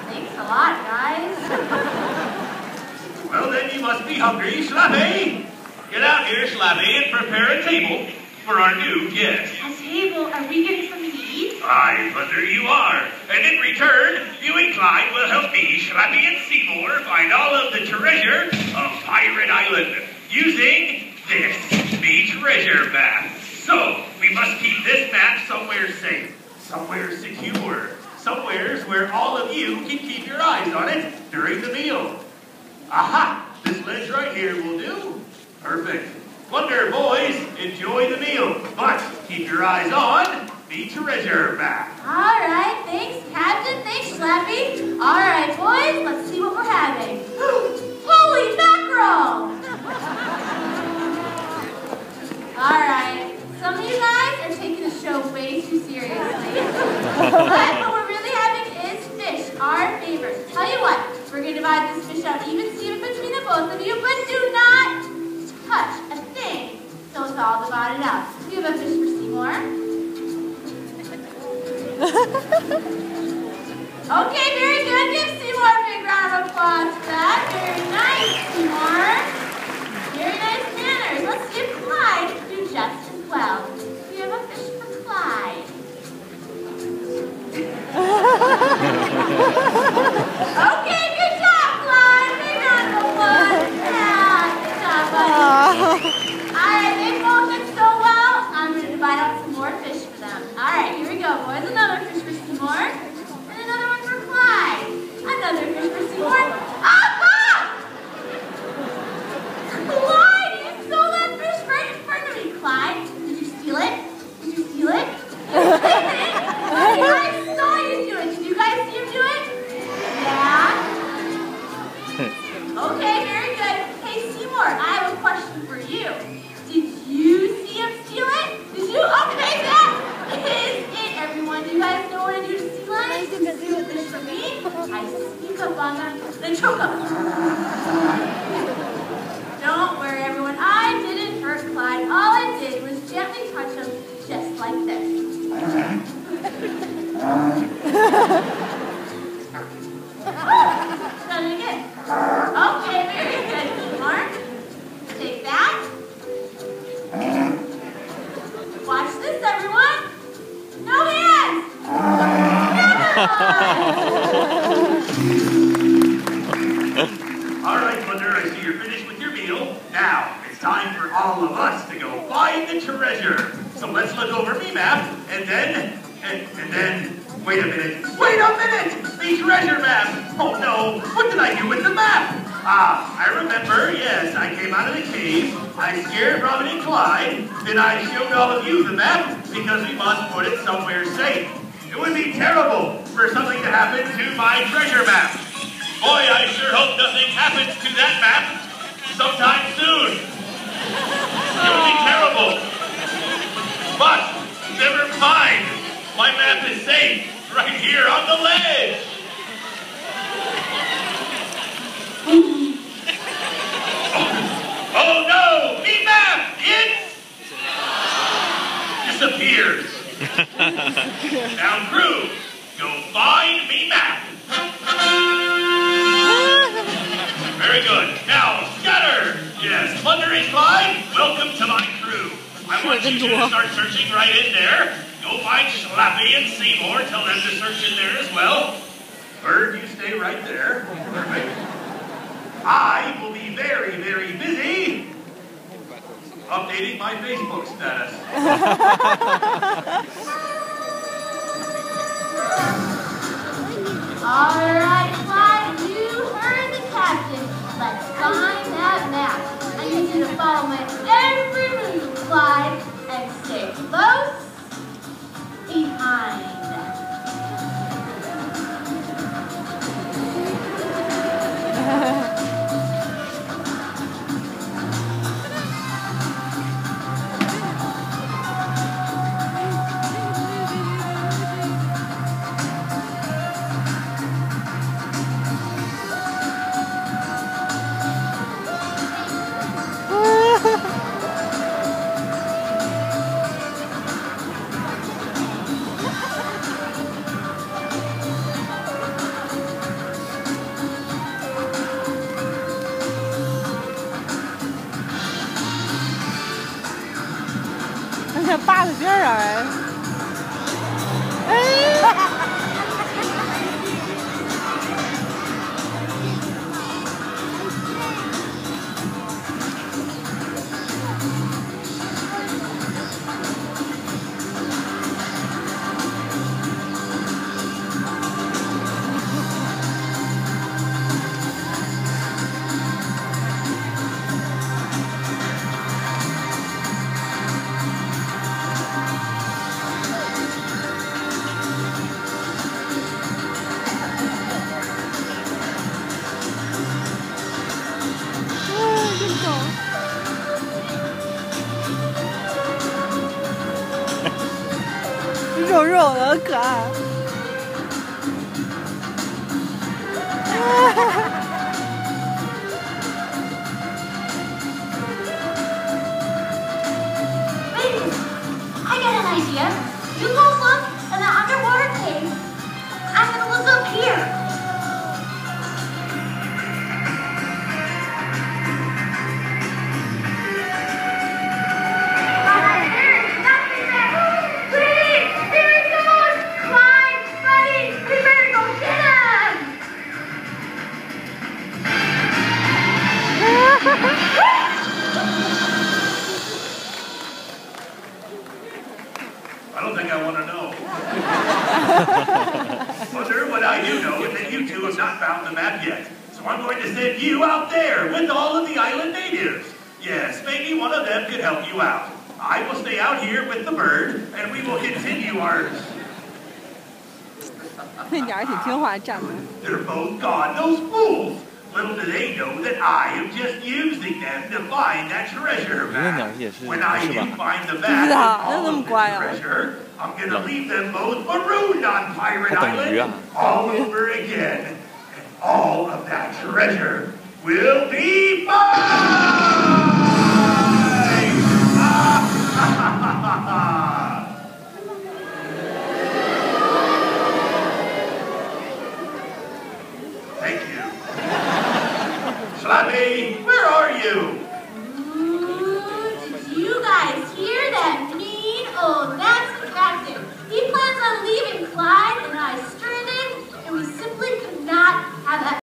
Thanks a lot, guys. Well, then you must be hungry, Slappy. Get out here, Slappy, and prepare a table for our new guest. A table? Are we getting something to eat? Aye, but there you are. And in return, you and Clyde will help me, Clyde and Seamore, find all of the treasure of Pirate Island using this, the treasure map. So, we must keep this map somewhere safe, somewhere secure, somewheres where all of you can keep your eyes on it during the meal. Aha! This ledge right here will do. Perfect. Wonder, boys, enjoy the meal, but keep your eyes on the treasure map. All right, thanks, Captain. Thanks, Slappy. All right, boys, let's see what we're having. Holy mackerel! All right, some of you guys are taking the show way too seriously. But what we're really having is fish, our favorites. Tell you what, we're going to divide this fish out even Steven between the both of you, but do not touch a thing till it's all divided out. Do you have a fish for Seymour? Okay, very good. Give Seymour a big round of applause for that. Very nice, Seymour. Very nice manners. Let's give Clyde do just as well. Do you have a fish for Clyde? Okay, good job, Clyde. Big round of applause. Yeah, good job, buddy. Alright, they both did so well. I'm going to divide out some more fish for them. Alright, here we go, boys. Another fish for Seymour. And another one for Clyde. Another fish for Seymour. Aha! Clyde, you stole that fish right in front of me. Clyde, did you steal it? Did you steal it? I saw you do it. Did you guys see him do it? Yeah? Okay, very good. Hey, Seymour, I have a question for you. Did you see him steal it? Did you? Okay, that is it, everyone. Do you guys know what to do to sea lions? Do this for me. I sneak up on them, then choke them. Don't worry, everyone. I didn't hurt Clyde. All I did was gently touch him, just like this. Done it again. Okay, very good, Seymour. Take that. Watch this, everyone. No hands. All right, Mother, I see you're finished with your meal. Now, it's time for all of us to go find the treasure. So let's look over the map, and then, wait a minute. The treasure map. Oh no, what did I do with the map? I remember, yes, I came out of the cave, I scared Robin and Clyde, then I showed all of you the map because we must put it somewhere safe. It would be terrible for something to happen to my treasure map. Boy, I sure hope nothing happens to that map sometime soon. It would be terrible. But, never mind. My map is safe right here on the ledge. Oh no! Me map! It disappears. Now, crew, go find me map. Very good. Now, scatter. Yes, Thunder and Clyde, welcome to my crew. I want you to start searching right in there. Go find Slappy and Seamore. Tell them to search in there as well. Bird, you stay right there. Perfect. I will be very, very busy updating my Facebook status. All right, Clyde, you heard the captain. Let's find that map. I need you to follow my every move, Clyde, and stay close behind. 好可爱。Wait, I got an idea. You go look in the underwater cave. I'm gonna look up here. I don't think I want to know. Well, sir, what I do know is that you two have not found the map yet. So I'm going to send you out there with all of the island natives. Yes, maybe one of them could help you out. I will stay out here with the bird, and we will continue our... 那鸟儿挺听话，站着。 They're both gone, those fools! Little do they know that I am just using them to find that treasure map. When I do find the map and all of the treasure, I'm gonna leave them both marooned on Pirate Island all over again. And all of that treasure will be mine! Thank you. Slappy, where are you? Ooh, did you guys hear that mean old Max captain? He plans on leaving Clyde and I stranded, and we simply could not have that